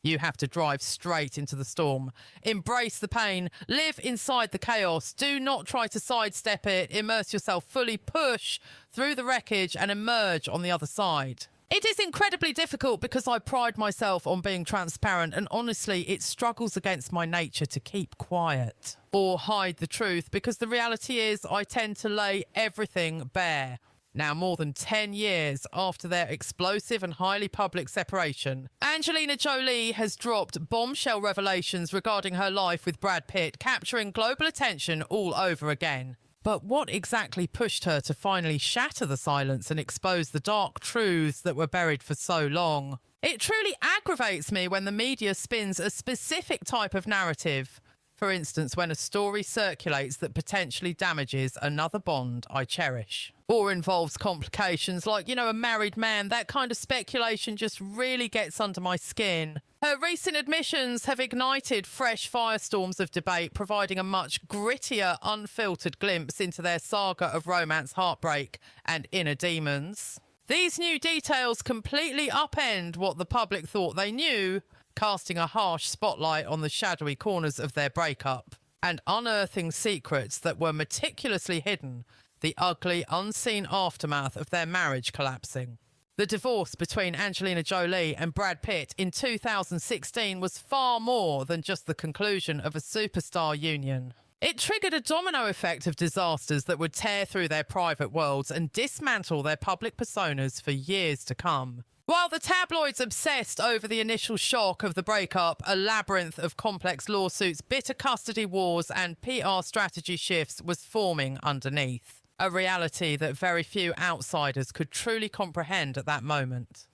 You have to drive straight into the storm. Embrace the pain. Live inside the chaos. Do not try to sidestep it. Immerse yourself fully. Push through the wreckage and emerge on the other side. It is incredibly difficult because I pride myself on being transparent, and honestly, it struggles against my nature to keep quiet or hide the truth, because the reality is I tend to lay everything bare. Now, more than 10 years after their explosive and highly public separation, Angelina Jolie has dropped bombshell revelations regarding her life with Brad Pitt, capturing global attention all over again. But what exactly pushed her to finally shatter the silence and expose the dark truths that were buried for so long? It truly aggravates me when the media spins a specific type of narrative. For instance, when a story circulates that potentially damages another bond I cherish, or involves complications like, a married man. That kind of speculation just really gets under my skin. Her recent admissions have ignited fresh firestorms of debate, providing a much grittier, unfiltered glimpse into their saga of romance, heartbreak, and inner demons. These new details completely upend what the public thought they knew, casting a harsh spotlight on the shadowy corners of their breakup and unearthing secrets that were meticulously hidden, the ugly, unseen aftermath of their marriage collapsing. The divorce between Angelina Jolie and Brad Pitt in 2016 was far more than just the conclusion of a superstar union. It triggered a domino effect of disasters that would tear through their private worlds and dismantle their public personas for years to come. While the tabloids obsessed over the initial shock of the breakup, a labyrinth of complex lawsuits, bitter custody wars, and PR strategy shifts was forming underneath. A reality that very few outsiders could truly comprehend at that moment.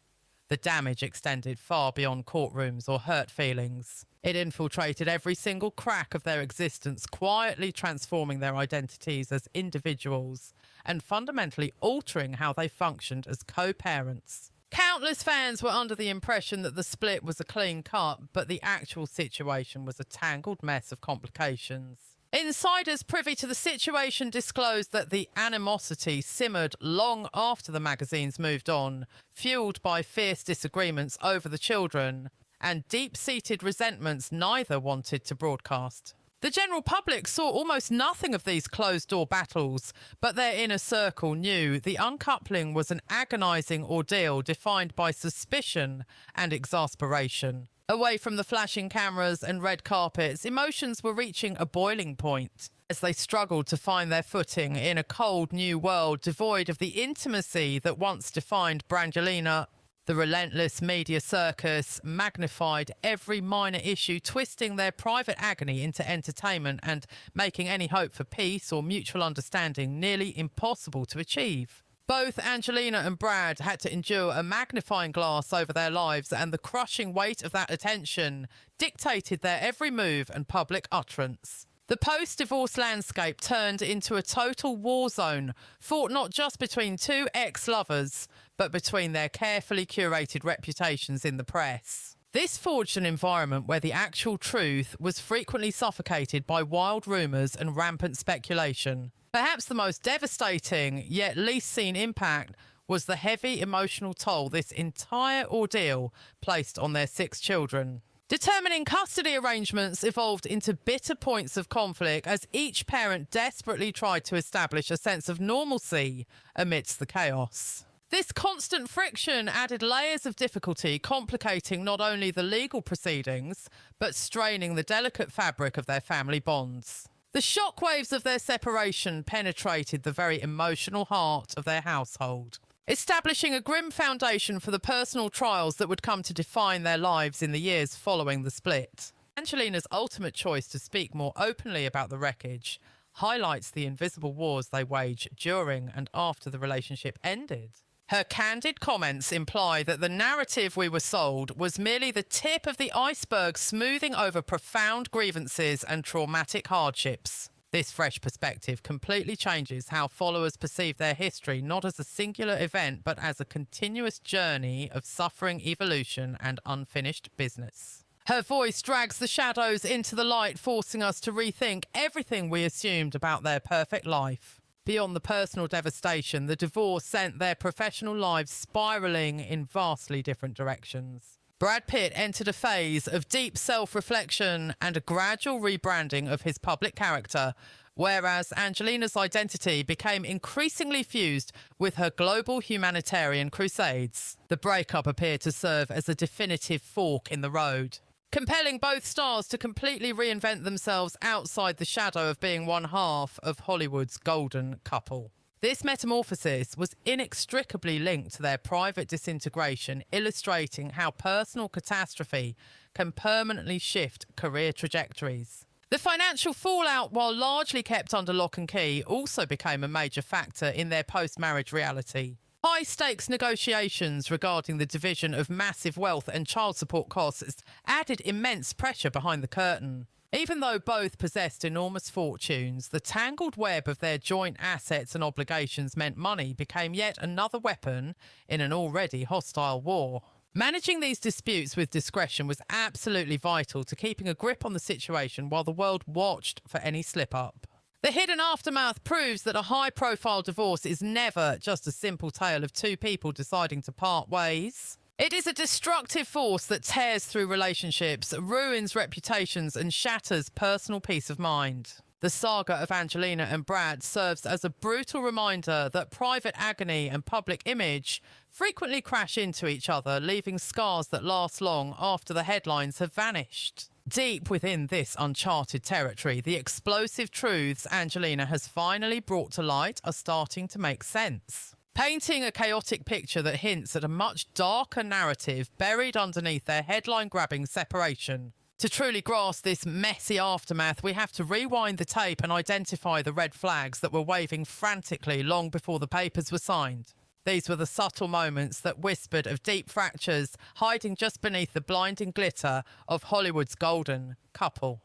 The damage extended far beyond courtrooms or hurt feelings. It infiltrated every single crack of their existence, quietly transforming their identities as individuals and fundamentally altering how they functioned as co-parents. Countless fans were under the impression that the split was a clean cut, but the actual situation was a tangled mess of complications. Insiders privy to the situation disclosed that the animosity simmered long after the magazines moved on, fueled by fierce disagreements over the children and deep-seated resentments neither wanted to broadcast. The general public saw almost nothing of these closed-door battles, but their inner circle knew the uncoupling was an agonizing ordeal defined by suspicion and exasperation. Away from the flashing cameras and red carpets, emotions were reaching a boiling point as they struggled to find their footing in a cold new world devoid of the intimacy that once defined Brangelina. The relentless media circus magnified every minor issue, twisting their private agony into entertainment and making any hope for peace or mutual understanding nearly impossible to achieve. Both Angelina and Brad had to endure a magnifying glass over their lives, and the crushing weight of that attention dictated their every move and public utterance. The post-divorce landscape turned into a total war zone, fought not just between two ex-lovers, but between their carefully curated reputations in the press. This forged an environment where the actual truth was frequently suffocated by wild rumours and rampant speculation. Perhaps the most devastating, yet least seen impact was the heavy emotional toll this entire ordeal placed on their 6 children. Determining custody arrangements evolved into bitter points of conflict as each parent desperately tried to establish a sense of normalcy amidst the chaos. This constant friction added layers of difficulty, complicating not only the legal proceedings, but straining the delicate fabric of their family bonds. The shockwaves of their separation penetrated the very emotional heart of their household, establishing a grim foundation for the personal trials that would come to define their lives in the years following the split. Angelina's ultimate choice to speak more openly about the wreckage highlights the invisible wars they waged during and after the relationship ended. Her candid comments imply that the narrative we were sold was merely the tip of the iceberg, smoothing over profound grievances and traumatic hardships. This fresh perspective completely changes how followers perceive their history, not as a singular event, but as a continuous journey of suffering, evolution, and unfinished business. Her voice drags the shadows into the light, forcing us to rethink everything we assumed about their perfect life. Beyond the personal devastation, the divorce sent their professional lives spiraling in vastly different directions. Brad Pitt entered a phase of deep self-reflection and a gradual rebranding of his public character, whereas Angelina's identity became increasingly fused with her global humanitarian crusades. The breakup appeared to serve as a definitive fork in the road, compelling both stars to completely reinvent themselves outside the shadow of being one half of Hollywood's golden couple. This metamorphosis was inextricably linked to their private disintegration, illustrating how personal catastrophe can permanently shift career trajectories. The financial fallout, while largely kept under lock and key, also became a major factor in their post-marriage reality. High-stakes negotiations regarding the division of massive wealth and child support costs added immense pressure behind the curtain. Even though both possessed enormous fortunes, the tangled web of their joint assets and obligations meant money became yet another weapon in an already hostile war. Managing these disputes with discretion was absolutely vital to keeping a grip on the situation while the world watched for any slip-up. The hidden aftermath proves that a high-profile divorce is never just a simple tale of two people deciding to part ways. It is a destructive force that tears through relationships, ruins reputations, and shatters personal peace of mind. The saga of Angelina and Brad serves as a brutal reminder that private agony and public image frequently crash into each other, leaving scars that last long after the headlines have vanished. Deep within this uncharted territory, the explosive truths Angelina has finally brought to light are starting to make sense, painting a chaotic picture that hints at a much darker narrative buried underneath their headline-grabbing separation. To truly grasp this messy aftermath, we have to rewind the tape and identify the red flags that were waving frantically long before the papers were signed. These were the subtle moments that whispered of deep fractures hiding just beneath the blinding glitter of Hollywood's golden couple.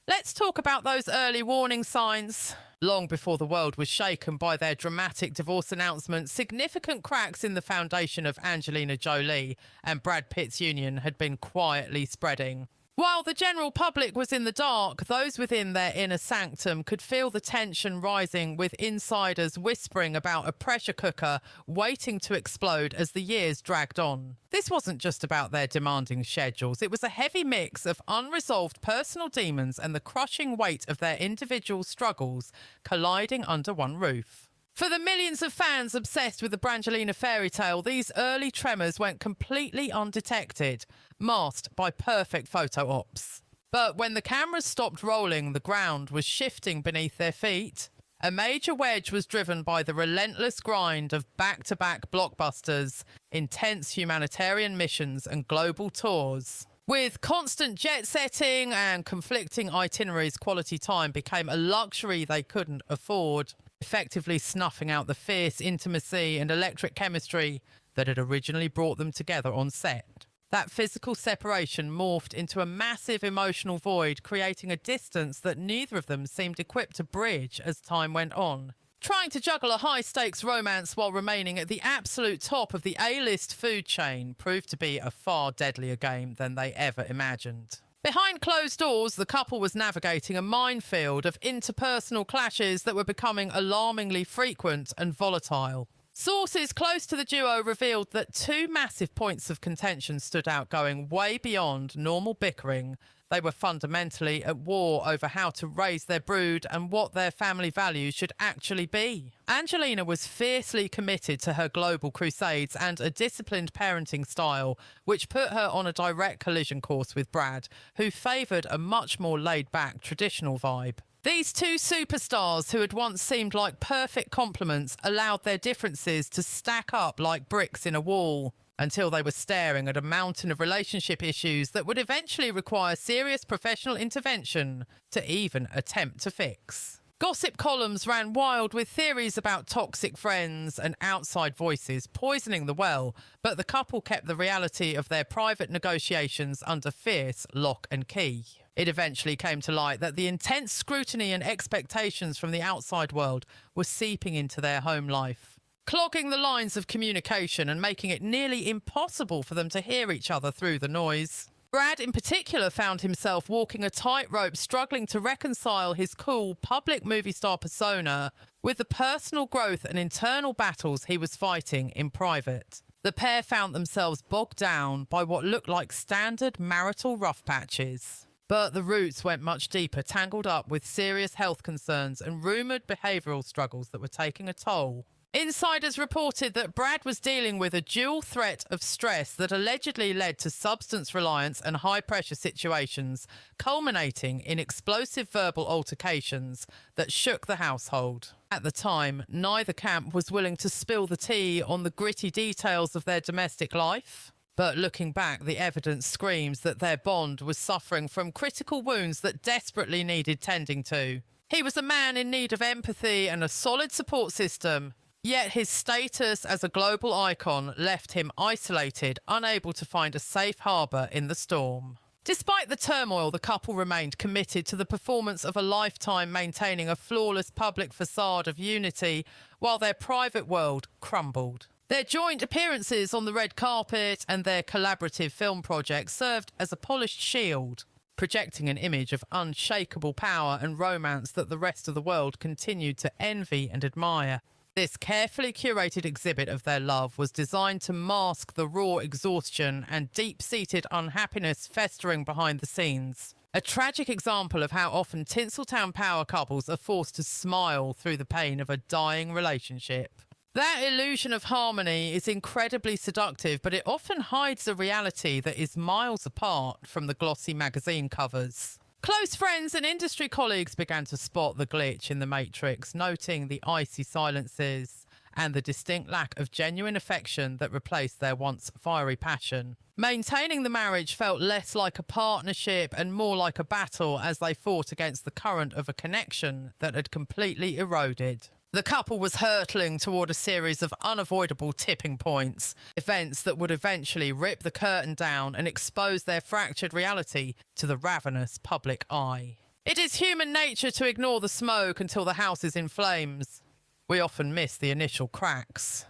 Let's talk about those early warning signs. Long before the world was shaken by their dramatic divorce announcement, significant cracks in the foundation of Angelina Jolie and Brad Pitt's union had been quietly spreading. While the general public was in the dark, those within their inner sanctum could feel the tension rising, with insiders whispering about a pressure cooker waiting to explode as the years dragged on. This wasn't just about their demanding schedules. It was a heavy mix of unresolved personal demons and the crushing weight of their individual struggles colliding under one roof. For the millions of fans obsessed with the Brangelina fairy tale, these early tremors went completely undetected, masked by perfect photo ops. But when the cameras stopped rolling, the ground was shifting beneath their feet. A major wedge was driven by the relentless grind of back-to-back blockbusters, intense humanitarian missions, and global tours. With constant jet-setting and conflicting itineraries, quality time became a luxury they couldn't afford, effectively snuffing out the fierce intimacy and electric chemistry that had originally brought them together on set. That physical separation morphed into a massive emotional void, creating a distance that neither of them seemed equipped to bridge as time went on. Trying to juggle a high-stakes romance while remaining at the absolute top of the A-list food chain proved to be a far deadlier game than they ever imagined. Behind closed doors, the couple was navigating a minefield of interpersonal clashes that were becoming alarmingly frequent and volatile. Sources close to the duo revealed that two massive points of contention stood out, going way beyond normal bickering. They were fundamentally at war over how to raise their brood and what their family values should actually be. Angelina was fiercely committed to her global crusades and a disciplined parenting style, which put her on a direct collision course with Brad, who favoured a much more laid-back, traditional vibe. These two superstars, who had once seemed like perfect complements, allowed their differences to stack up like bricks in a wall, until they were staring at a mountain of relationship issues that would eventually require serious professional intervention to even attempt to fix. Gossip columns ran wild with theories about toxic friends and outside voices poisoning the well, but the couple kept the reality of their private negotiations under fierce lock and key. It eventually came to light that the intense scrutiny and expectations from the outside world were seeping into their home life, clogging the lines of communication and making it nearly impossible for them to hear each other through the noise. Brad, in particular, found himself walking a tightrope, struggling to reconcile his cool public movie star persona with the personal growth and internal battles he was fighting in private. The pair found themselves bogged down by what looked like standard marital rough patches. But the roots went much deeper, tangled up with serious health concerns and rumoured behavioural struggles that were taking a toll. Insiders reported that Brad was dealing with a dual threat of stress that allegedly led to substance reliance and high-pressure situations, culminating in explosive verbal altercations that shook the household. At the time, neither camp was willing to spill the tea on the gritty details of their domestic life. But looking back, the evidence screams that their bond was suffering from critical wounds that desperately needed tending to. He was a man in need of empathy and a solid support system. Yet his status as a global icon left him isolated, unable to find a safe harbour in the storm. Despite the turmoil, the couple remained committed to the performance of a lifetime, maintaining a flawless public facade of unity while their private world crumbled. Their joint appearances on the red carpet and their collaborative film projects served as a polished shield, projecting an image of unshakable power and romance that the rest of the world continued to envy and admire. This carefully curated exhibit of their love was designed to mask the raw exhaustion and deep-seated unhappiness festering behind the scenes. A tragic example of how often Tinseltown power couples are forced to smile through the pain of a dying relationship. That illusion of harmony is incredibly seductive, but it often hides a reality that is miles apart from the glossy magazine covers. Close friends and industry colleagues began to spot the glitch in the matrix, noting the icy silences and the distinct lack of genuine affection that replaced their once fiery passion. Maintaining the marriage felt less like a partnership and more like a battle as they fought against the current of a connection that had completely eroded. The couple was hurtling toward a series of unavoidable tipping points, events that would eventually rip the curtain down and expose their fractured reality to the ravenous public eye. It is human nature to ignore the smoke until the house is in flames. We often miss the initial cracks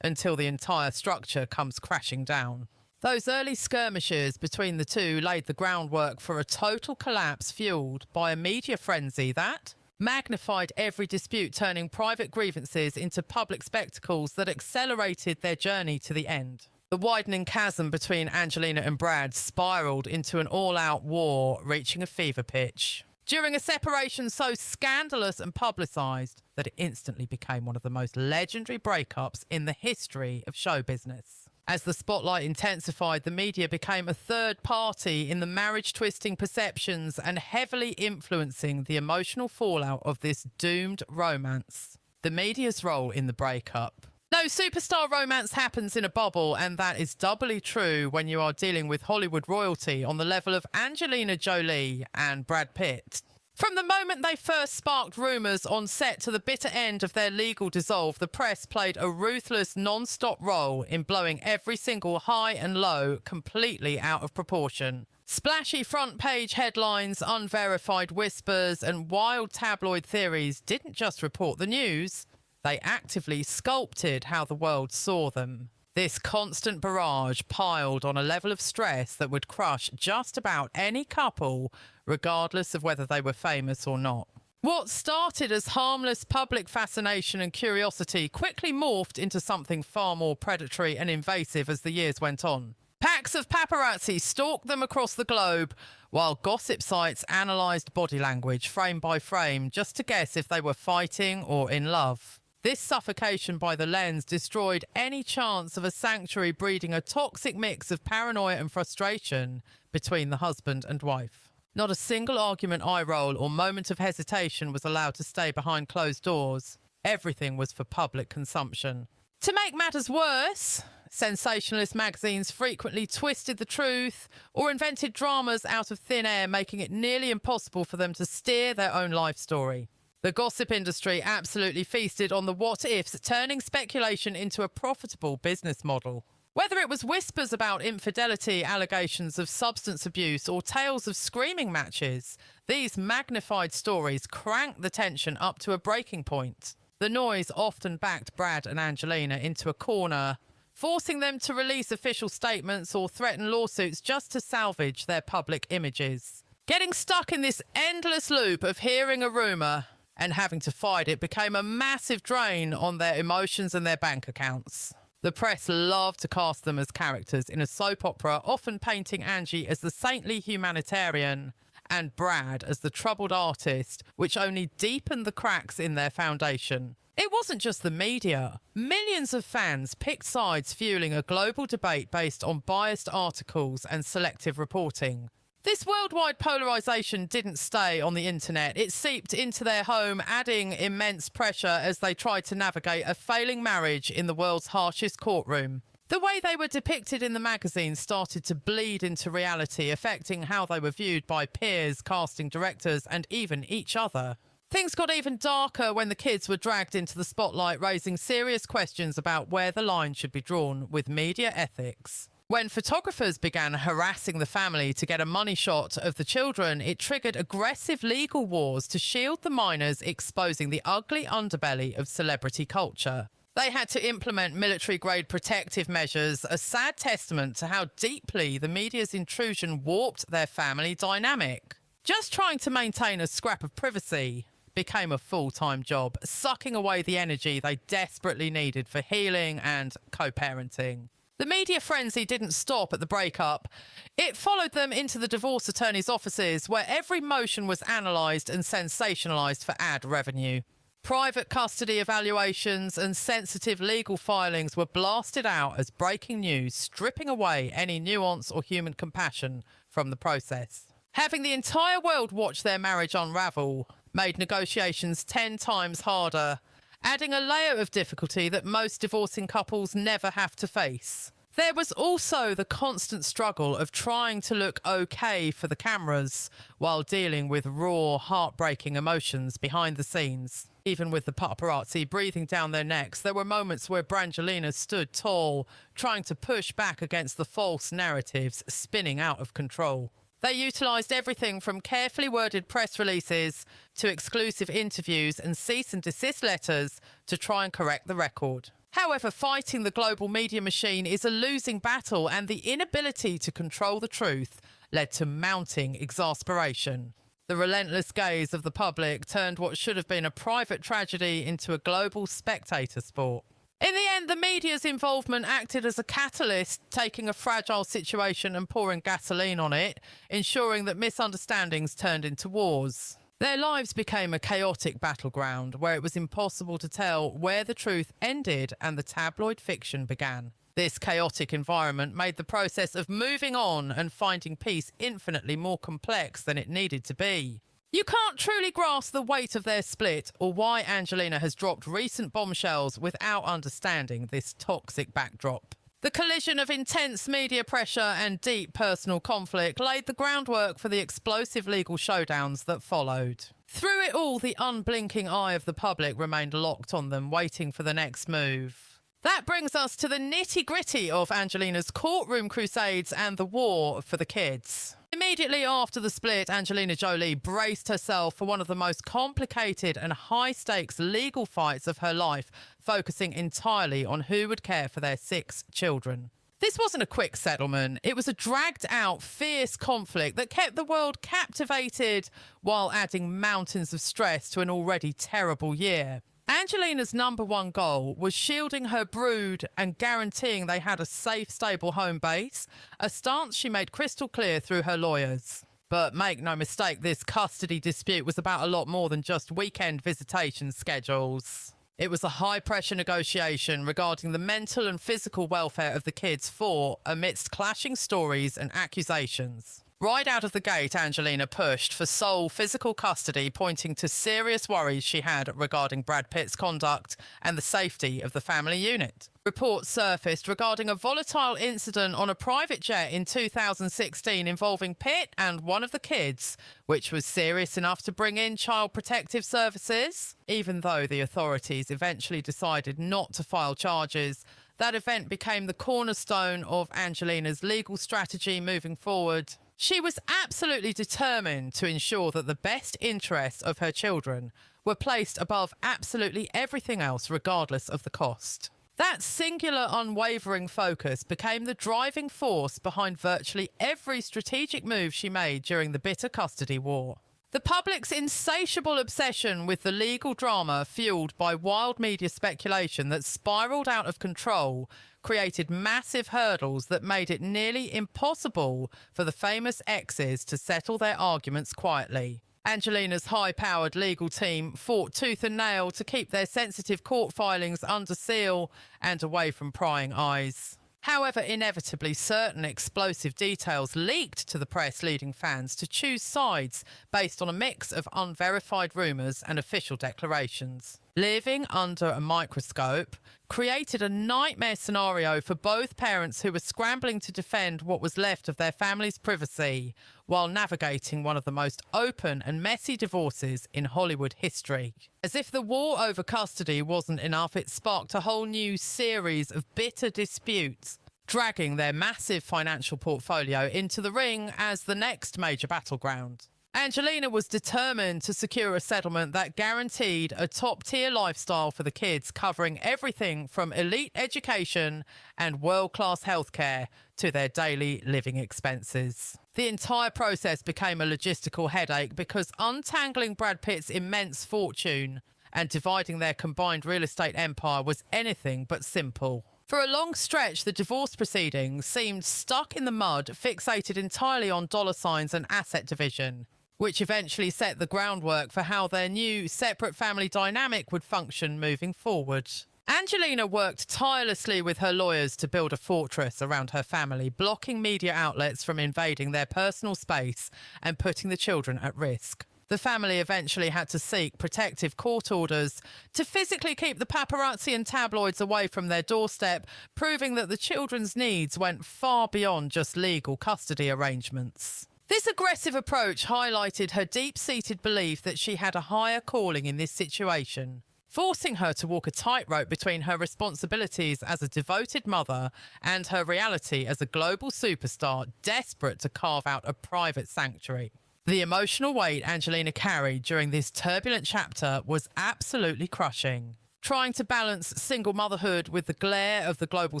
until the entire structure comes crashing down. Those early skirmishes between the two laid the groundwork for a total collapse fueled by a media frenzy that magnified every dispute, turning private grievances into public spectacles that accelerated their journey to the end. The widening chasm between Angelina and Brad spiraled into an all-out war, reaching a fever pitch. During a separation so scandalous and publicised that it instantly became one of the most legendary breakups in the history of show business. As the spotlight intensified, the media became a third party in the marriage-twisting perceptions and heavily influencing the emotional fallout of this doomed romance. The media's role in the breakup. No superstar romance happens in a bubble, and that is doubly true when you are dealing with Hollywood royalty on the level of Angelina Jolie and Brad Pitt. From the moment they first sparked rumours on set to the bitter end of their legal dissolve, the press played a ruthless, non-stop role in blowing every single high and low completely out of proportion. Splashy front-page headlines, unverified whispers, and wild tabloid theories didn't just report the news, they actively sculpted how the world saw them. This constant barrage piled on a level of stress that would crush just about any couple, regardless of whether they were famous or not. What started as harmless public fascination and curiosity quickly morphed into something far more predatory and invasive as the years went on. Packs of paparazzi stalked them across the globe, while gossip sites analysed body language frame by frame just to guess if they were fighting or in love. This suffocation by the lens destroyed any chance of a sanctuary breeding a toxic mix of paranoia and frustration between the husband and wife. Not a single argument eye roll or moment of hesitation was allowed to stay behind closed doors. Everything was for public consumption. To make matters worse, sensationalist magazines frequently twisted the truth or invented dramas out of thin air, making it nearly impossible for them to steer their own life story. The gossip industry absolutely feasted on the what-ifs, turning speculation into a profitable business model. Whether it was whispers about infidelity, allegations of substance abuse, or tales of screaming matches, these magnified stories cranked the tension up to a breaking point. The noise often backed Brad and Angelina into a corner, forcing them to release official statements or threaten lawsuits just to salvage their public images. Getting stuck in this endless loop of hearing a rumour and having to fight it became a massive drain on their emotions and their bank accounts. The press loved to cast them as characters in a soap opera, often painting Angie as the saintly humanitarian and Brad as the troubled artist, which only deepened the cracks in their foundation. It wasn't just the media. Millions of fans picked sides, fueling a global debate based on biased articles and selective reporting. This worldwide polarisation didn't stay on the internet. It seeped into their home, adding immense pressure as they tried to navigate a failing marriage in the world's harshest courtroom. The way they were depicted in the magazines started to bleed into reality, affecting how they were viewed by peers, casting directors, and even each other. Things got even darker when the kids were dragged into the spotlight, raising serious questions about where the line should be drawn with media ethics. When photographers began harassing the family to get a money shot of the children, it triggered aggressive legal wars to shield the minors, exposing the ugly underbelly of celebrity culture. They had to implement military-grade protective measures, a sad testament to how deeply the media's intrusion warped their family dynamic. Just trying to maintain a scrap of privacy became a full-time job, sucking away the energy they desperately needed for healing and co-parenting. The media frenzy didn't stop at the breakup. It followed them into the divorce attorneys' offices, where every motion was analysed and sensationalised for ad revenue. Private custody evaluations and sensitive legal filings were blasted out as breaking news, stripping away any nuance or human compassion from the process. Having the entire world watch their marriage unravel made negotiations 10 times harder, adding a layer of difficulty that most divorcing couples never have to face. There was also the constant struggle of trying to look okay for the cameras while dealing with raw, heartbreaking emotions behind the scenes. Even with the paparazzi breathing down their necks, there were moments where Brangelina stood tall, trying to push back against the false narratives spinning out of control. They utilised everything from carefully worded press releases to exclusive interviews and cease and desist letters to try and correct the record. However, fighting the global media machine is a losing battle, and the inability to control the truth led to mounting exasperation. The relentless gaze of the public turned what should have been a private tragedy into a global spectator sport. In the end, the media's involvement acted as a catalyst, taking a fragile situation and pouring gasoline on it, ensuring that misunderstandings turned into wars. Their lives became a chaotic battleground where it was impossible to tell where the truth ended and the tabloid fiction began. This chaotic environment made the process of moving on and finding peace infinitely more complex than it needed to be. You can't truly grasp the weight of their split or why Angelina has dropped recent bombshells without understanding this toxic backdrop. The collision of intense media pressure and deep personal conflict laid the groundwork for the explosive legal showdowns that followed. Through it all, the unblinking eye of the public remained locked on them, waiting for the next move. That brings us to the nitty-gritty of Angelina's courtroom crusades and the war for the kids. Immediately after the split, Angelina Jolie braced herself for one of the most complicated and high-stakes legal fights of her life, focusing entirely on who would care for their 6 children. This wasn't a quick settlement. It was a dragged-out, fierce conflict that kept the world captivated while adding mountains of stress to an already terrible year. Angelina's number one goal was shielding her brood and guaranteeing they had a safe, stable home base, a stance she made crystal clear through her lawyers. But make no mistake, this custody dispute was about a lot more than just weekend visitation schedules. It was a high-pressure negotiation regarding the mental and physical welfare of the kids fought amidst clashing stories and accusations. Right out of the gate, Angelina pushed for sole physical custody, pointing to serious worries she had regarding Brad Pitt's conduct and the safety of the family unit. Reports surfaced regarding a volatile incident on a private jet in 2016 involving Pitt and one of the kids, which was serious enough to bring in Child Protective Services. Even though the authorities eventually decided not to file charges, that event became the cornerstone of Angelina's legal strategy moving forward. She was absolutely determined to ensure that the best interests of her children were placed above absolutely everything else, regardless of the cost. That singular, unwavering focus became the driving force behind virtually every strategic move she made during the bitter custody war. The public's insatiable obsession with the legal drama, fueled by wild media speculation that spiraled out of control, created massive hurdles that made it nearly impossible for the famous exes to settle their arguments quietly. Angelina's high-powered legal team fought tooth and nail to keep their sensitive court filings under seal and away from prying eyes. However, inevitably, certain explosive details leaked to the press, leading fans to choose sides based on a mix of unverified rumours and official declarations. Living under a microscope created a nightmare scenario for both parents who were scrambling to defend what was left of their family's privacy while navigating one of the most open and messy divorces in Hollywood history. As if the war over custody wasn't enough, it sparked a whole new series of bitter disputes, dragging their massive financial portfolio into the ring as the next major battleground. Angelina was determined to secure a settlement that guaranteed a top-tier lifestyle for the kids, covering everything from elite education and world-class healthcare to their daily living expenses. The entire process became a logistical headache because untangling Brad Pitt's immense fortune and dividing their combined real estate empire was anything but simple. For a long stretch, the divorce proceedings seemed stuck in the mud, fixated entirely on dollar signs and asset division, which eventually set the groundwork for how their new separate family dynamic would function moving forward. Angelina worked tirelessly with her lawyers to build a fortress around her family, blocking media outlets from invading their personal space and putting the children at risk. The family eventually had to seek protective court orders to physically keep the paparazzi and tabloids away from their doorstep, proving that the children's needs went far beyond just legal custody arrangements. This aggressive approach highlighted her deep-seated belief that she had a higher calling in this situation, forcing her to walk a tightrope between her responsibilities as a devoted mother and her reality as a global superstar desperate to carve out a private sanctuary. The emotional weight Angelina carried during this turbulent chapter was absolutely crushing. Trying to balance single motherhood with the glare of the global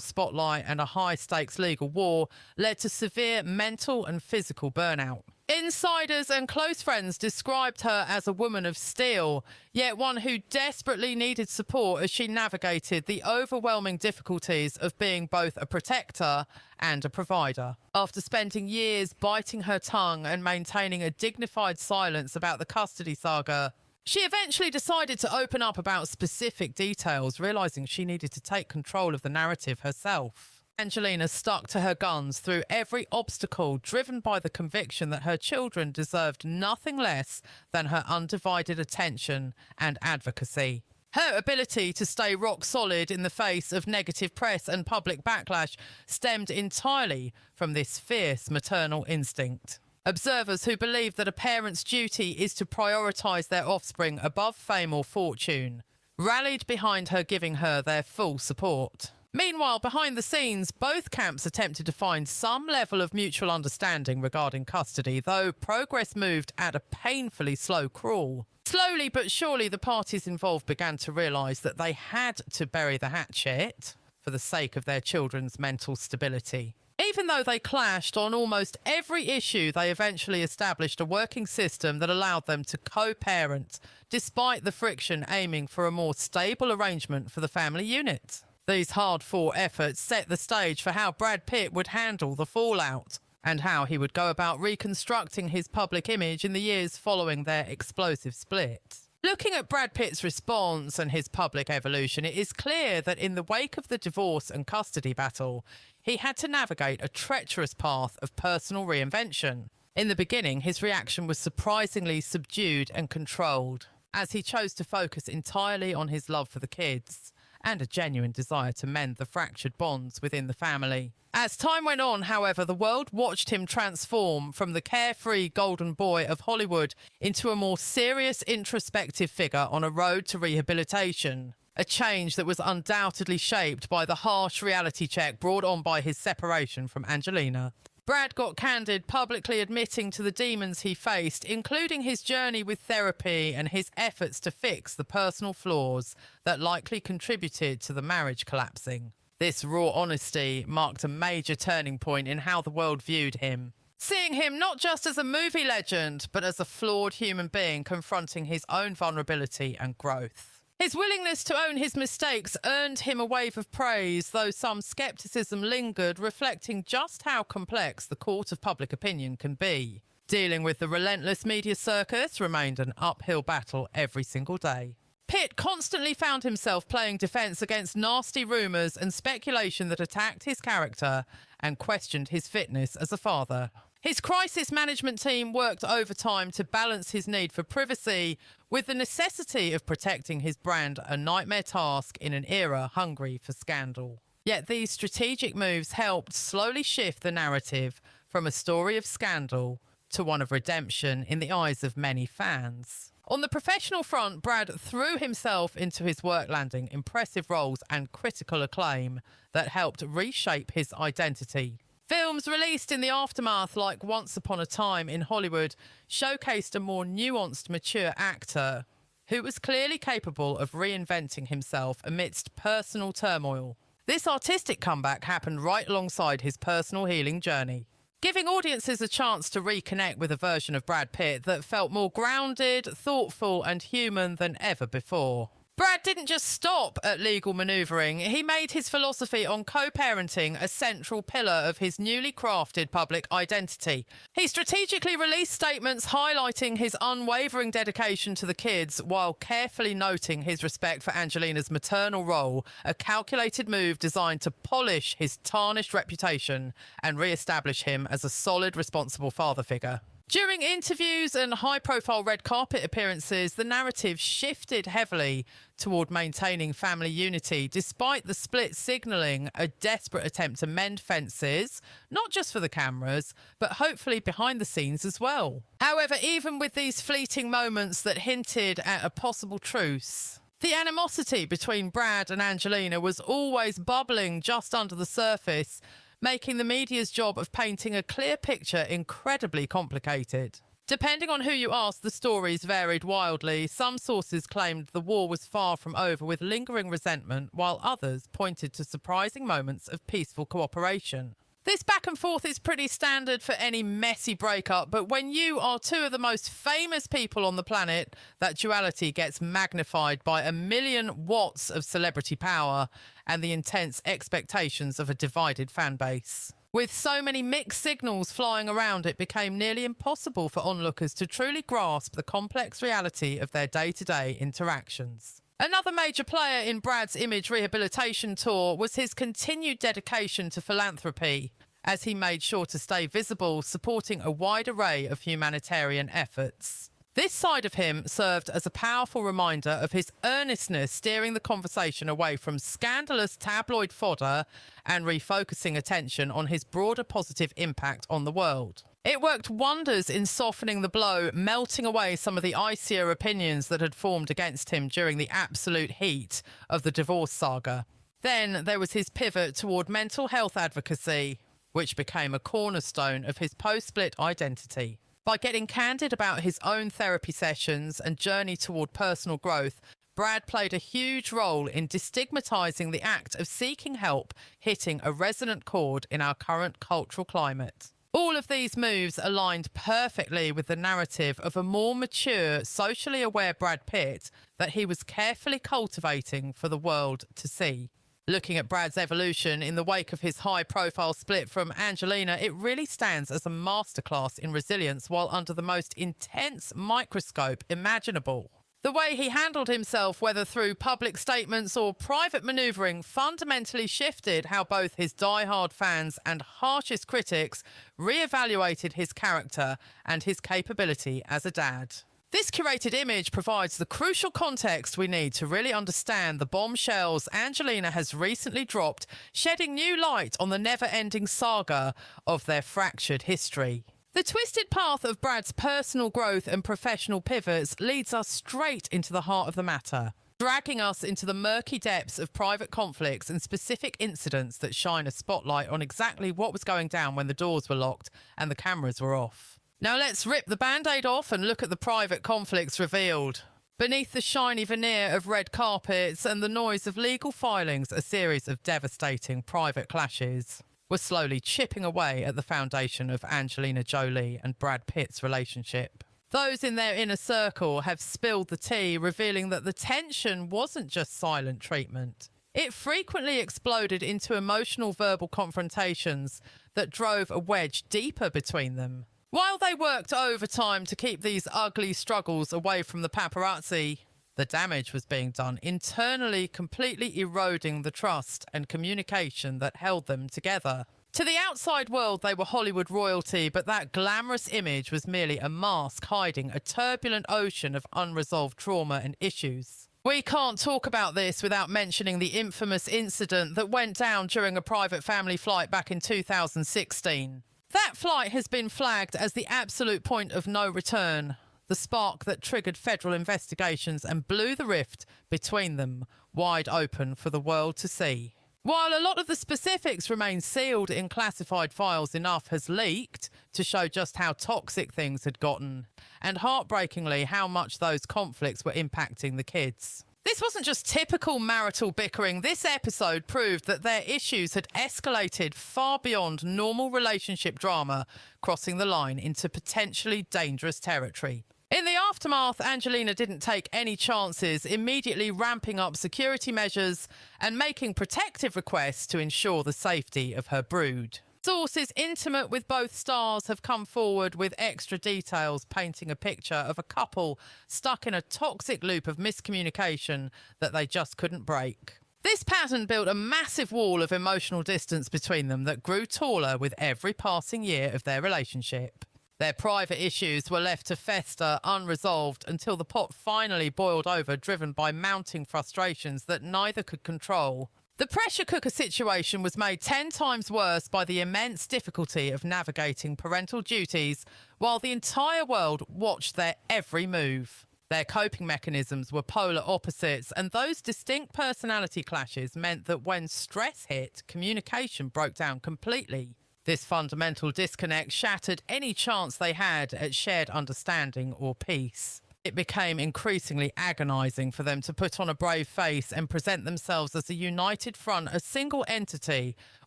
spotlight and a high-stakes legal war led to severe mental and physical burnout. Insiders and close friends described her as a woman of steel, yet one who desperately needed support as she navigated the overwhelming difficulties of being both a protector and a provider. After spending years biting her tongue and maintaining a dignified silence about the custody saga, she eventually decided to open up about specific details, realizing she needed to take control of the narrative herself. Angelina stuck to her guns through every obstacle, driven by the conviction that her children deserved nothing less than her undivided attention and advocacy. Her ability to stay rock solid in the face of negative press and public backlash stemmed entirely from this fierce maternal instinct. Observers who believe that a parent's duty is to prioritise their offspring above fame or fortune rallied behind her, giving her their full support. Meanwhile, behind the scenes, both camps attempted to find some level of mutual understanding regarding custody, though progress moved at a painfully slow crawl. Slowly but surely, the parties involved began to realise that they had to bury the hatchet for the sake of their children's mental stability. Even though they clashed on almost every issue, they eventually established a working system that allowed them to co-parent, despite the friction, aiming for a more stable arrangement for the family unit. These hard-fought efforts set the stage for how Brad Pitt would handle the fallout and how he would go about reconstructing his public image in the years following their explosive split. Looking at Brad Pitt's response and his public evolution, it is clear that in the wake of the divorce and custody battle, he had to navigate a treacherous path of personal reinvention. In the beginning, his reaction was surprisingly subdued and controlled, as he chose to focus entirely on his love for the kids and a genuine desire to mend the fractured bonds within the family. As time went on, however, the world watched him transform from the carefree golden boy of Hollywood into a more serious, introspective figure on a road to rehabilitation. A change that was undoubtedly shaped by the harsh reality check brought on by his separation from Angelina. Brad got candid, publicly admitting to the demons he faced, including his journey with therapy and his efforts to fix the personal flaws that likely contributed to the marriage collapsing. This raw honesty marked a major turning point in how the world viewed him. seeing him not just as a movie legend, but as a flawed human being confronting his own vulnerability and growth. His willingness to own his mistakes earned him a wave of praise, though some scepticism lingered, reflecting just how complex the court of public opinion can be. Dealing with the relentless media circus remained an uphill battle every single day. Pitt constantly found himself playing defence against nasty rumours and speculation that attacked his character and questioned his fitness as a father. His crisis management team worked overtime to balance his need for privacy with the necessity of protecting his brand, a nightmare task in an era hungry for scandal. Yet these strategic moves helped slowly shift the narrative from a story of scandal to one of redemption in the eyes of many fans. On the professional front, Brad threw himself into his work, landing impressive roles and critical acclaim that helped reshape his identity. Films released in the aftermath, like Once Upon a Time in Hollywood, showcased a more nuanced, mature actor who was clearly capable of reinventing himself amidst personal turmoil. This artistic comeback happened right alongside his personal healing journey, giving audiences a chance to reconnect with a version of Brad Pitt that felt more grounded, thoughtful, and human than ever before. Brad didn't just stop at legal manoeuvring. He made his philosophy on co-parenting a central pillar of his newly crafted public identity. He strategically released statements highlighting his unwavering dedication to the kids while carefully noting his respect for Angelina's maternal role, a calculated move designed to polish his tarnished reputation and re-establish him as a solid, responsible father figure. During interviews and high-profile red carpet appearances, the narrative shifted heavily toward maintaining family unity, despite the split signalling a desperate attempt to mend fences, not just for the cameras, but hopefully behind the scenes as well. However, even with these fleeting moments that hinted at a possible truce, the animosity between Brad and Angelina was always bubbling just under the surface, making the media's job of painting a clear picture incredibly complicated. Depending on who you ask, the stories varied wildly. Some sources claimed the war was far from over with lingering resentment, while others pointed to surprising moments of peaceful cooperation. This back and forth is pretty standard for any messy breakup, but when you are two of the most famous people on the planet, that duality gets magnified by 1,000,000 watts of celebrity power and the intense expectations of a divided fan base. With so many mixed signals flying around, it became nearly impossible for onlookers to truly grasp the complex reality of their day-to-day interactions. Another major player in Brad's image rehabilitation tour was his continued dedication to philanthropy, as he made sure to stay visible, supporting a wide array of humanitarian efforts. This side of him served as a powerful reminder of his earnestness, steering the conversation away from scandalous tabloid fodder and refocusing attention on his broader positive impact on the world. It worked wonders in softening the blow, melting away some of the icier opinions that had formed against him during the absolute heat of the divorce saga. Then there was his pivot toward mental health advocacy, which became a cornerstone of his post-split identity. By getting candid about his own therapy sessions and journey toward personal growth, Brad played a huge role in destigmatizing the act of seeking help, hitting a resonant chord in our current cultural climate. All of these moves aligned perfectly with the narrative of a more mature, socially aware Brad Pitt that he was carefully cultivating for the world to see. Looking at Brad's evolution in the wake of his high-profile split from Angelina, it really stands as a masterclass in resilience while under the most intense microscope imaginable. The way he handled himself, whether through public statements or private manoeuvring, fundamentally shifted how both his die-hard fans and harshest critics re-evaluated his character and his capability as a dad. This curated image provides the crucial context we need to really understand the bombshells Angelina has recently dropped, shedding new light on the never-ending saga of their fractured history. The twisted path of Brad's personal growth and professional pivots leads us straight into the heart of the matter, dragging us into the murky depths of private conflicts and specific incidents that shine a spotlight on exactly what was going down when the doors were locked and the cameras were off. Now let's rip the band-aid off and look at the private conflicts revealed. Beneath the shiny veneer of red carpets and the noise of legal filings, a series of devastating private clashes. were slowly chipping away at the foundation of Angelina Jolie and Brad Pitt's relationship. Those in their inner circle have spilled the tea, revealing that the tension wasn't just silent treatment. It frequently exploded into emotional verbal confrontations that drove a wedge deeper between them. While they worked overtime to keep these ugly struggles away from the paparazzi, the damage was being done internally, completely eroding the trust and communication that held them together. To the outside world, they were Hollywood royalty, but that glamorous image was merely a mask hiding a turbulent ocean of unresolved trauma and issues. We can't talk about this without mentioning the infamous incident that went down during a private family flight back in 2016. That flight has been flagged as the absolute point of no return, the spark that triggered federal investigations and blew the rift between them wide open for the world to see. While a lot of the specifics remain sealed in classified files, enough has leaked to show just how toxic things had gotten, and heartbreakingly how much those conflicts were impacting the kids. This wasn't just typical marital bickering. This episode proved that their issues had escalated far beyond normal relationship drama, crossing the line into potentially dangerous territory. In the aftermath, Angelina didn't take any chances, immediately ramping up security measures and making protective requests to ensure the safety of her brood. Sources intimate with both stars have come forward with extra details, painting a picture of a couple stuck in a toxic loop of miscommunication that they just couldn't break. This pattern built a massive wall of emotional distance between them that grew taller with every passing year of their relationship. Their private issues were left to fester unresolved until the pot finally boiled over, driven by mounting frustrations that neither could control. The pressure cooker situation was made 10 times worse by the immense difficulty of navigating parental duties while the entire world watched their every move. Their coping mechanisms were polar opposites, and those distinct personality clashes meant that when stress hit, communication broke down completely. This fundamental disconnect shattered any chance they had at shared understanding or peace. It became increasingly agonizing for them to put on a brave face and present themselves as a united front, a single entity,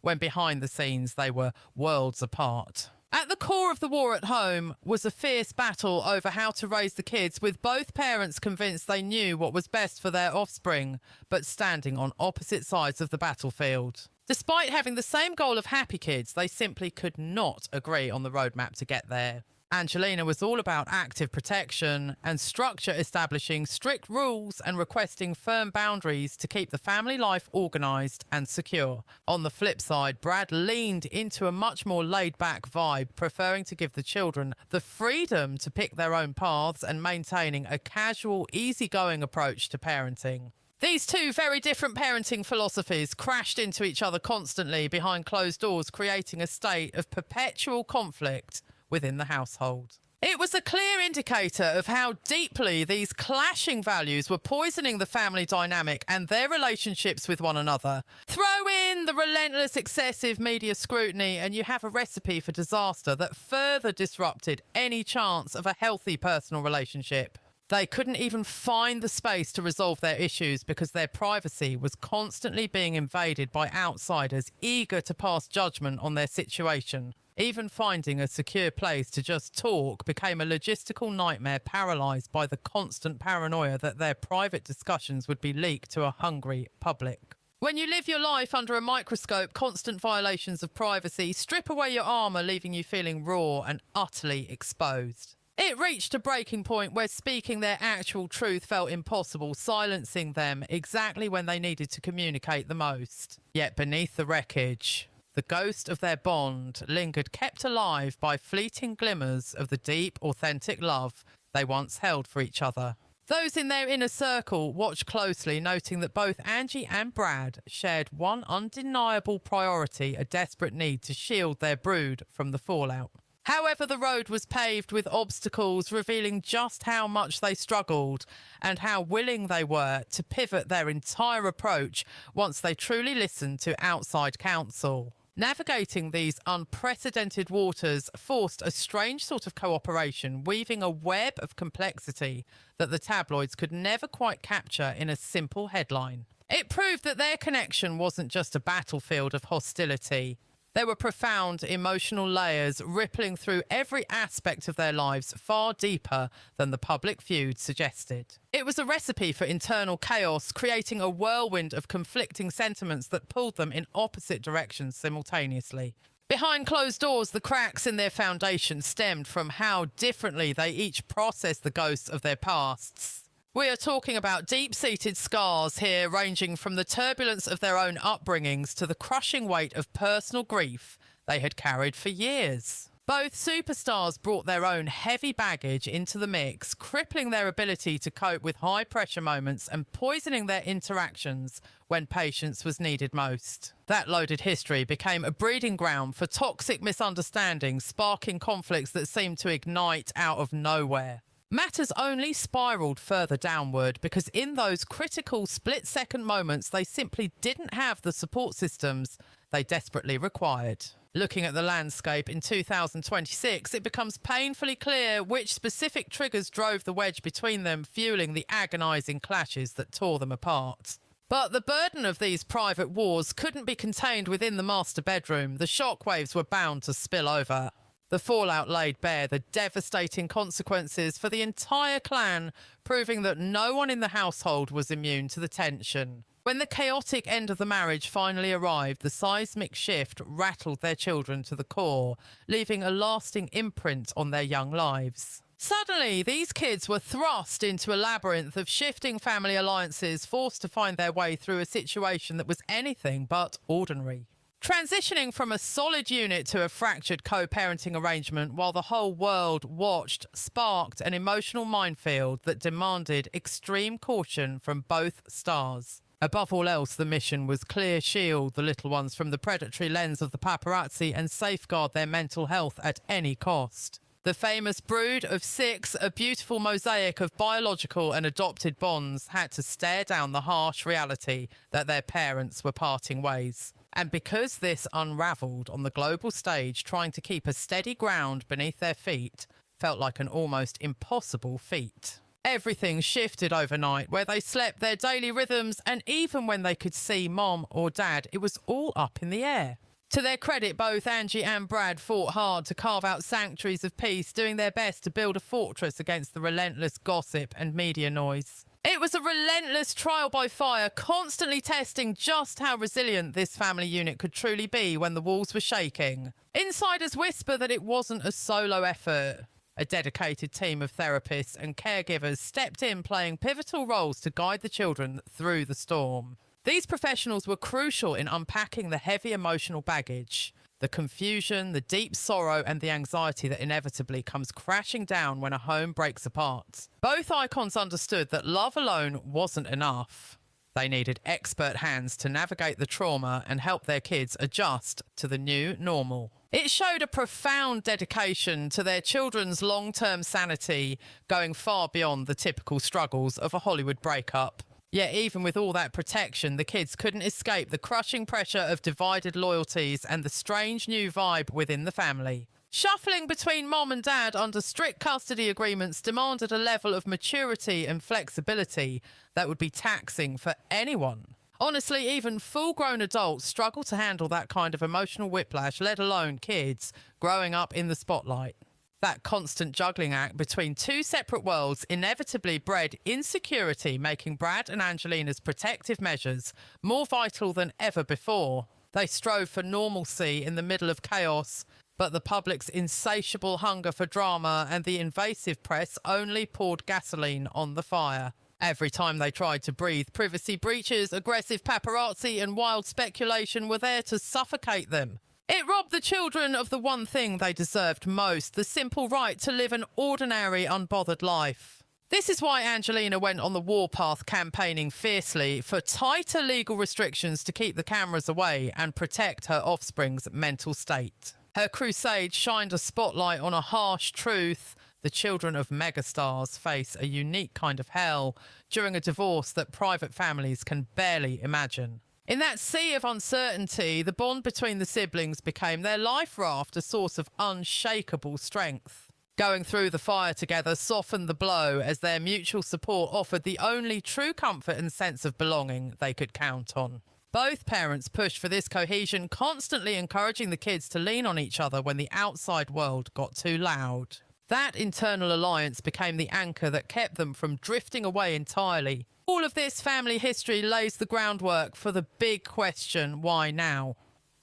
when behind the scenes they were worlds apart. At the core of the war at home was a fierce battle over how to raise the kids, with both parents convinced they knew what was best for their offspring, but standing on opposite sides of the battlefield. Despite having the same goal of happy kids, they simply could not agree on the roadmap to get there. Angelina was all about active protection and structure, establishing strict rules and requesting firm boundaries to keep the family life organised and secure. On the flip side, Brad leaned into a much more laid-back vibe, preferring to give the children the freedom to pick their own paths and maintaining a casual, easygoing approach to parenting. These two very different parenting philosophies crashed into each other constantly behind closed doors, creating a state of perpetual conflict within the household. It was a clear indicator of how deeply these clashing values were poisoning the family dynamic and their relationships with one another. Throw in the relentless excessive media scrutiny and you have a recipe for disaster that further disrupted any chance of a healthy personal relationship. They couldn't even find the space to resolve their issues because their privacy was constantly being invaded by outsiders eager to pass judgment on their situation. Even finding a secure place to just talk became a logistical nightmare, paralysed by the constant paranoia that their private discussions would be leaked to a hungry public. When you live your life under a microscope, constant violations of privacy strip away your armour, leaving you feeling raw and utterly exposed. It reached a breaking point where speaking their actual truth felt impossible, silencing them exactly when they needed to communicate the most. Yet beneath the wreckage, the ghost of their bond lingered, kept alive by fleeting glimmers of the deep, authentic love they once held for each other. Those in their inner circle watched closely, noting that both Angie and Brad shared one undeniable priority: a desperate need to shield their brood from the fallout. However, the road was paved with obstacles, revealing just how much they struggled and how willing they were to pivot their entire approach once they truly listened to outside counsel. Navigating these unprecedented waters forced a strange sort of cooperation, weaving a web of complexity that the tabloids could never quite capture in a simple headline. It proved that their connection wasn't just a battlefield of hostility. There were profound emotional layers rippling through every aspect of their lives, far deeper than the public feud suggested. It was a recipe for internal chaos, creating a whirlwind of conflicting sentiments that pulled them in opposite directions simultaneously. Behind closed doors, the cracks in their foundation stemmed from how differently they each processed the ghosts of their pasts. We are talking about deep-seated scars here, ranging from the turbulence of their own upbringings to the crushing weight of personal grief they had carried for years. Both superstars brought their own heavy baggage into the mix, crippling their ability to cope with high-pressure moments and poisoning their interactions when patience was needed most. That loaded history became a breeding ground for toxic misunderstandings, sparking conflicts that seemed to ignite out of nowhere. Matters only spiraled further downward because in those critical split-second moments, they simply didn't have the support systems they desperately required. Looking at the landscape in 2026, it becomes painfully clear which specific triggers drove the wedge between them, fueling the agonising clashes that tore them apart. But the burden of these private wars couldn't be contained within the master bedroom. The shockwaves were bound to spill over. The fallout laid bare the devastating consequences for the entire clan, proving that no one in the household was immune to the tension. When the chaotic end of the marriage finally arrived, the seismic shift rattled their children to the core, leaving a lasting imprint on their young lives. Suddenly, these kids were thrust into a labyrinth of shifting family alliances, forced to find their way through a situation that was anything but ordinary. Transitioning from a solid unit to a fractured co-parenting arrangement while the whole world watched sparked an emotional minefield that demanded extreme caution from both stars. Above all else, the mission was clear shield the little ones from the predatory lens of the paparazzi and safeguard their mental health at any cost. The famous brood of 6, a beautiful mosaic of biological and adopted bonds, had to stare down the harsh reality that their parents were parting ways. And because this unravelled on the global stage, trying to keep a steady ground beneath their feet felt like an almost impossible feat. Everything shifted overnight, where they slept their daily rhythms, and even when they could see mom or dad, it was all up in the air. To their credit, both Angie and Brad fought hard to carve out sanctuaries of peace, doing their best to build a fortress against the relentless gossip and media noise. It was a relentless trial by fire, constantly testing just how resilient this family unit could truly be when the walls were shaking. Insiders whisper that it wasn't a solo effort. A dedicated team of therapists and caregivers stepped in, playing pivotal roles to guide the children through the storm. These professionals were crucial in unpacking the heavy emotional baggage, the confusion, the deep sorrow, and the anxiety that inevitably comes crashing down when a home breaks apart. Both icons understood that love alone wasn't enough. They needed expert hands to navigate the trauma and help their kids adjust to the new normal. It showed a profound dedication to their children's long-term sanity, going far beyond the typical struggles of a Hollywood breakup. Yet even with all that protection, the kids couldn't escape the crushing pressure of divided loyalties and the strange new vibe within the family. Shuffling between mom and dad under strict custody agreements demanded a level of maturity and flexibility that would be taxing for anyone. Honestly, even full-grown adults struggle to handle that kind of emotional whiplash, let alone kids growing up in the spotlight. That constant juggling act between two separate worlds inevitably bred insecurity, making Brad and Angelina's protective measures more vital than ever before. They strove for normalcy in the middle of chaos, but the public's insatiable hunger for drama and the invasive press only poured gasoline on the fire. Every time they tried to breathe, privacy breaches, aggressive paparazzi and wild speculation were there to suffocate them. It robbed the children of the one thing they deserved most, the simple right to live an ordinary, unbothered life. This is why Angelina went on the warpath, campaigning fiercely for tighter legal restrictions to keep the cameras away and protect her offspring's mental state. Her crusade shined a spotlight on a harsh truth. The children of megastars face a unique kind of hell during a divorce that private families can barely imagine. In that sea of uncertainty, the bond between the siblings became their life raft, a source of unshakable strength. Going through the fire together softened the blow, as their mutual support offered the only true comfort and sense of belonging they could count on. Both parents pushed for this cohesion, constantly encouraging the kids to lean on each other when the outside world got too loud. That internal alliance became the anchor that kept them from drifting away entirely. All of this family history lays the groundwork for the big question, why now?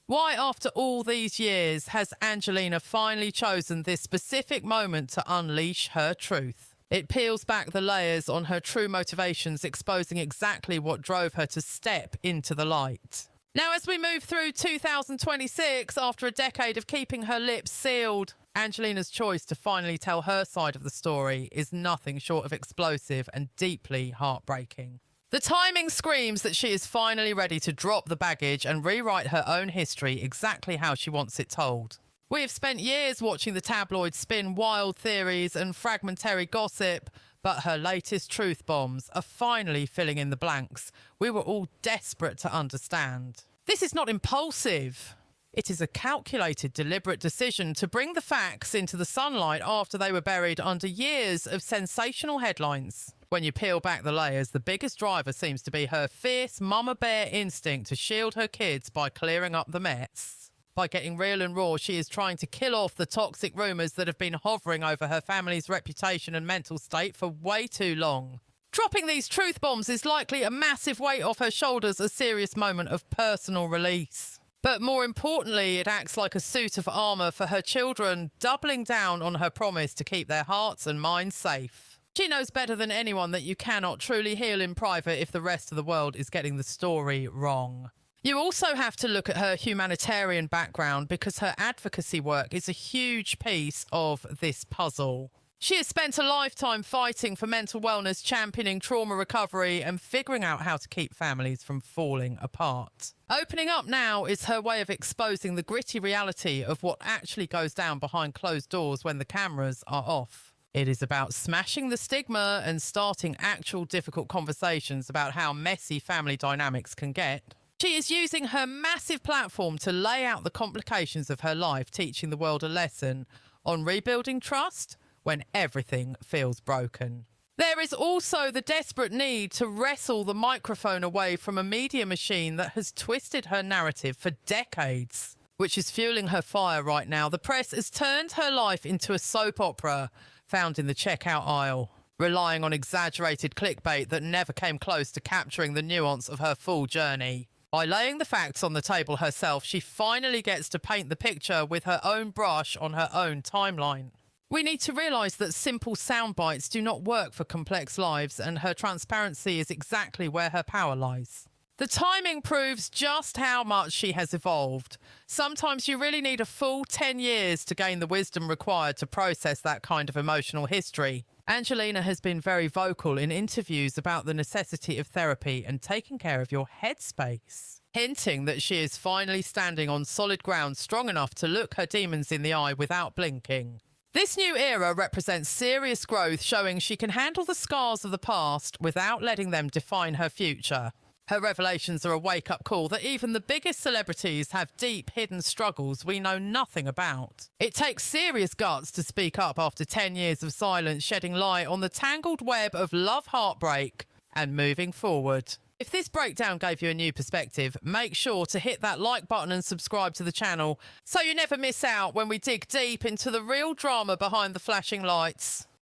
Why, after all these years, has Angelina finally chosen this specific moment to unleash her truth? It peels back the layers on her true motivations, exposing exactly what drove her to step into the light. Now, as we move through 2026, after a decade of keeping her lips sealed, Angelina's choice to finally tell her side of the story is nothing short of explosive and deeply heartbreaking. The timing screams that she is finally ready to drop the baggage and rewrite her own history exactly how she wants it told. We have spent years watching the tabloids spin wild theories and fragmentary gossip, but her latest truth bombs are finally filling in the blanks we were all desperate to understand. This is not impulsive. It is a calculated, deliberate decision to bring the facts into the sunlight after they were buried under years of sensational headlines. When you peel back the layers, the biggest driver seems to be her fierce mama bear instinct to shield her kids by clearing up the mess. By getting real and raw, she is trying to kill off the toxic rumours that have been hovering over her family's reputation and mental state for way too long. Dropping these truth bombs is likely a massive weight off her shoulders, a serious moment of personal release. But more importantly, it acts like a suit of armour for her children, doubling down on her promise to keep their hearts and minds safe. She knows better than anyone that you cannot truly heal in private if the rest of the world is getting the story wrong. You also have to look at her humanitarian background because her advocacy work is a huge piece of this puzzle. She has spent a lifetime fighting for mental wellness, championing trauma recovery, and figuring out how to keep families from falling apart. Opening up now is her way of exposing the gritty reality of what actually goes down behind closed doors when the cameras are off. It is about smashing the stigma and starting actual difficult conversations about how messy family dynamics can get. She is using her massive platform to lay out the complications of her life, teaching the world a lesson on rebuilding trust when everything feels broken. There is also the desperate need to wrestle the microphone away from a media machine that has twisted her narrative for decades, which is fueling her fire right now. The press has turned her life into a soap opera found in the checkout aisle, relying on exaggerated clickbait that never came close to capturing the nuance of her full journey. By laying the facts on the table herself, she finally gets to paint the picture with her own brush on her own timeline. We need to realise that simple sound bites do not work for complex lives, and her transparency is exactly where her power lies. The timing proves just how much she has evolved. Sometimes you really need a full 10 years to gain the wisdom required to process that kind of emotional history. Angelina has been very vocal in interviews about the necessity of therapy and taking care of your headspace, hinting that she is finally standing on solid ground strong enough to look her demons in the eye without blinking. This new era represents serious growth, showing she can handle the scars of the past without letting them define her future. Her revelations are a wake-up call that even the biggest celebrities have deep, hidden struggles we know nothing about. It takes serious guts to speak up after 10 years of silence, shedding light on the tangled web of love, heartbreak, and moving forward. If this breakdown gave you a new perspective, make sure to hit that like button and subscribe to the channel so you never miss out when we dig deep into the real drama behind the flashing lights.